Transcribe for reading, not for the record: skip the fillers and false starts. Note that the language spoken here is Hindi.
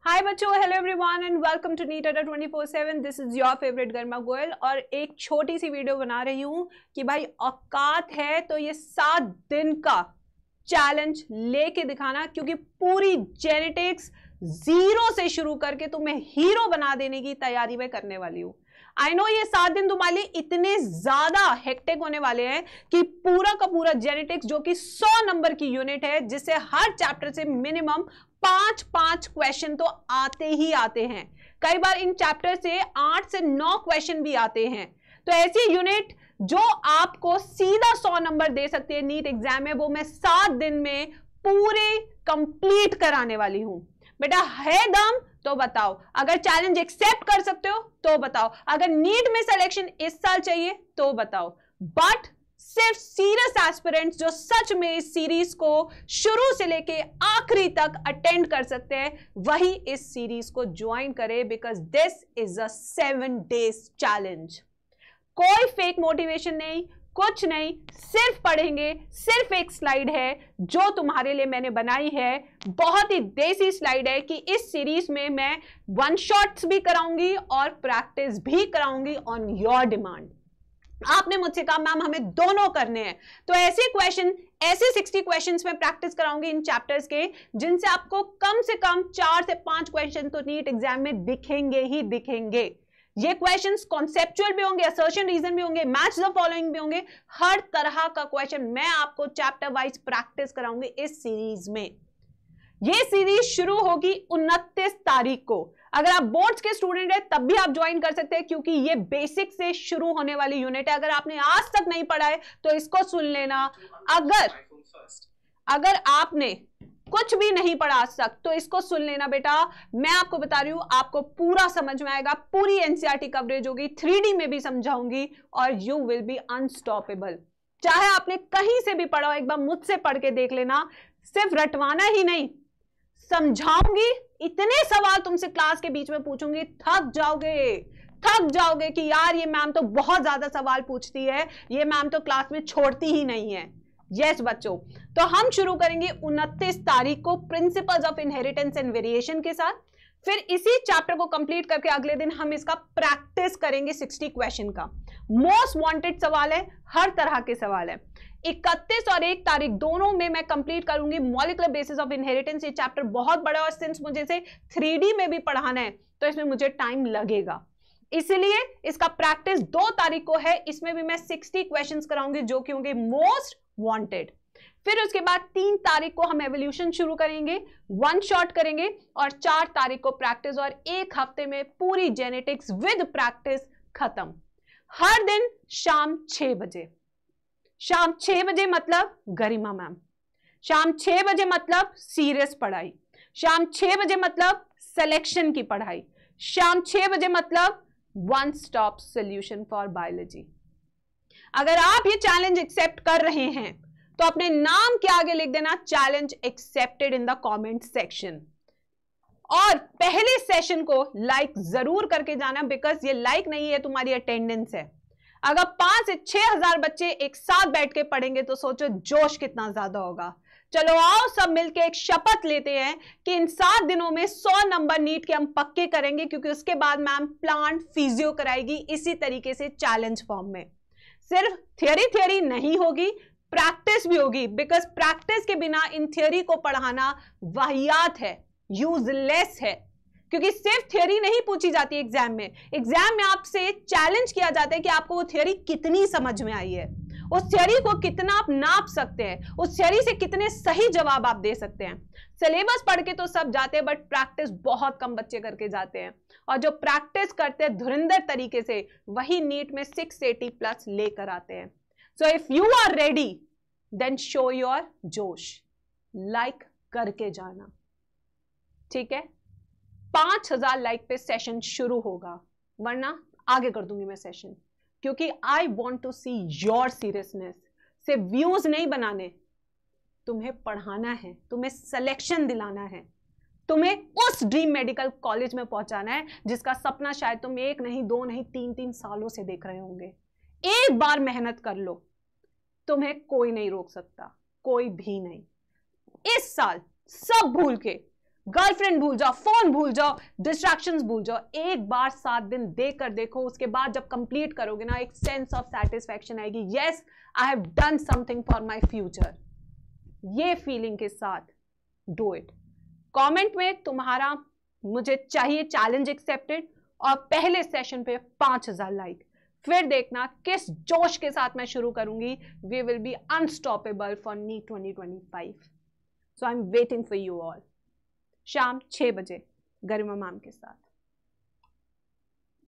हाय बच्चों, hello everyone and welcome to NEET अड्डा 24/7। This is your favourite Garima Goyal और एक छोटी सी वीडियो बना रही हूं कि भाई औकात है तो ये 7 दिन का चैलेंज लेके दिखाना, क्योंकि पूरी जेनेटिक्स जीरो से शुरू करके तुम्हें हीरो बना देने की तैयारी मैं करने वाली हूं। आई नो ये 7 दिन तुम्हारे लिए इतने ज्यादा हेक्टिक होने वाले हैं कि पूरा का पूरा जेनेटिक्स, जो कि 100 नंबर की यूनिट है, जिससे हर चैप्टर से मिनिमम 5 क्वेश्चन तो आते ही आते हैं। कई बार इन चैप्टर से 8 से 9 क्वेश्चन भी आते हैं। तो ऐसी यूनिट जो आपको सीधा 100 नंबर दे सकती है नीट एग्जाम में, वो मैं 7 दिन में पूरे कंप्लीट कराने वाली हूं। बेटा है दम तो बताओ, अगर चैलेंज एक्सेप्ट कर सकते हो तो बताओ, अगर नीट में सिलेक्शन इस साल चाहिए तो बताओ। बट सिर्फ सीरियस एस्पिरेंट्स जो सच में इस सीरीज को शुरू से लेके आखिरी तक अटेंड कर सकते हैं, वही इस सीरीज को ज्वाइन करे, because this is a 7 days challenge. कोई फेक मोटिवेशन नहीं, कुछ नहीं, सिर्फ पढ़ेंगे। सिर्फ एक स्लाइड है जो तुम्हारे लिए मैंने बनाई है, बहुत ही देसी स्लाइड है कि इस सीरीज में मैं 1 शॉट्स भी कराऊंगी और प्रैक्टिस भी कराऊंगी ऑन योर डिमांड। आपने मुझसे कहा मैम हमें दोनों करने हैं, तो ऐसे क्वेश्चन, ऐसे 60 क्वेश्चंस में प्रैक्टिस कराऊंगी इन चैप्टर्स के, जिनसे आपको कम से कम 4 से 5 क्वेश्चन तो नीट एग्जाम में दिखेंगे ही दिखेंगे। ये क्वेश्चंस कॉन्सेप्चुअल भी होंगे, असर्शन रीजन भी होंगे, मैच द फॉलोइंग भी होंगे। हर तरह का क्वेश्चन मैं आपको चैप्टर वाइज प्रैक्टिस कराऊंगी इस सीरीज में। ये सीरीज शुरू होगी 29 तारीख को। अगर आप बोर्ड्स के स्टूडेंट हैं तब भी आप ज्वाइन कर सकते हैं, क्योंकि ये बेसिक से शुरू होने वाली यूनिट है। अगर आपने आज तक नहीं पढ़ा है तो इसको सुन लेना। अगर आपने कुछ भी नहीं पढ़ा आज तक तो इसको सुन लेना बेटा। मैं आपको बता रही हूं, आपको पूरा समझ में आएगा, पूरी एनसीईआरटी कवरेज होगी, 3D में भी समझाऊंगी और यू विल बी अनस्टॉपेबल। चाहे आपने कहीं से भी पढ़ा हो, एक बार मुझसे पढ़ के देख लेना। सिर्फ रटवाना ही नहीं, समझाऊंगी, इतने सवाल तुमसे क्लास के बीच में पूछूंगी, थक जाओगे कि यार ये मैम तो बहुत ज्यादा सवाल पूछती है, ये मैम तो क्लास में छोड़ती ही नहीं है। यस बच्चों, तो हम शुरू करेंगे 29 तारीख को principles of inheritance and variation के साथ। फिर इसी चैप्टर को कंप्लीट करके अगले दिन हम इसका प्रैक्टिस करेंगे 60 क्वेश्चन का। मोस्ट वांटेड सवाल है, हर तरह के सवाल है। 31 और 1 तारीख दोनों में मैं कंप्लीट करूंगी मॉलिक्यूलर बेसिस ऑफ इनहेरिटेंस। ये चैप्टर बहुत बड़ा है और सिंस मुझे इसे 3D में भी पढ़ाना है तो इसमें मुझे टाइम लगेगा, इसलिए इसका प्रैक्टिस 2 तारीख को है। इसमें भी मैं 60 क्वेश्चंस कराऊंगी जो कि होंगे मोस्ट वांटेड। फिर उसके बाद 3 तारीख को हम एवोल्यूशन शुरू करेंगे, 1 शॉट करेंगे और 4 तारीख को प्रैक्टिस, और 1 हफ्ते में पूरी जेनेटिक्स विद प्रैक्टिस खत्म। हर दिन शाम 6 बजे। शाम 6 बजे मतलब गरिमा मैम, शाम 6 बजे मतलब सीरियस पढ़ाई, शाम 6 बजे मतलब सिलेक्शन की पढ़ाई, शाम 6 बजे मतलब 1 स्टॉप सॉल्यूशन फॉर बायोलॉजी। अगर आप ये चैलेंज एक्सेप्ट कर रहे हैं तो अपने नाम के आगे लिख देना challenge accepted in the comment section, और पहले सेशन को लाइक जरूर करके जाना, बिकॉज ये लाइक नहीं है, तुम्हारी अटेंडेंस है। अगर 5 से 6 हजार बच्चे एक साथ बैठ के पढ़ेंगे तो सोचो जोश कितना ज्यादा होगा। चलो आओ सब मिलके एक शपथ लेते हैं कि इन 7 दिनों में 100 नंबर नीट के हम पक्के करेंगे, क्योंकि उसके बाद मैम प्लांट फिजियो कराएगी इसी तरीके से चैलेंज फॉर्म में। सिर्फ थियरी नहीं होगी, प्रैक्टिस भी होगी, बिकॉज प्रैक्टिस के बिना इन थियरी को पढ़ाना वाहियात है, यूजलेस है। क्योंकि सिर्फ थियरी नहीं पूछी जाती एग्जाम में आपसे चैलेंज किया जाता है कि आपको वो थियरी कितनी समझ में आई है, उस थियरी को कितना आप नाप सकते हैं, उस थियरी से कितने सही जवाब आप दे सकते हैं। सिलेबस पढ़ के तो सब जाते हैं, बट प्रैक्टिस बहुत कम बच्चे करके जाते हैं, और जो प्रैक्टिस करते हैं धुरंधर तरीके से, वही नीट में 680+ लेकर आते हैं। So if you are ready then show your जोश, लाइक करके जाना, ठीक है। 5000 लाइक पे सेशन शुरू होगा, वरना आगे कर दूंगी मैं सेशन, क्योंकि I want to see your seriousness. सिर्फ व्यूज नहीं बनाने, तुम्हें पढ़ाना है, तुम्हें सिलेक्शन दिलाना है, तुम्हें उस ड्रीम मेडिकल कॉलेज में पहुंचाना है जिसका सपना शायद तुम 1 नहीं 2 नहीं 3 सालों से देख रहे होंगे। एक बार मेहनत कर लो, तुम्हें कोई नहीं रोक सकता, कोई भी नहीं। इस साल सब भूल के गर्लफ्रेंड भूल जाओ, फोन भूल जाओ, डिस्ट्रैक्शंस भूल जाओ, एक बार 7 दिन देकर देखो, उसके बाद जब कंप्लीट करोगे ना एक सेंस ऑफ सेटिस्फैक्शन आएगी, yes I have done something for my future. ये फीलिंग के साथ डू इट। कमेंट में तुम्हारा मुझे चाहिए चैलेंज एक्सेप्टेड और पहले सेशन पे 5000 लाइक। फिर देखना किस जोश के साथ मैं शुरू करूंगी। We will be unstoppable for NEET 2025। So I am waiting for you all. शाम 6 बजे गरिमा मैम के साथ।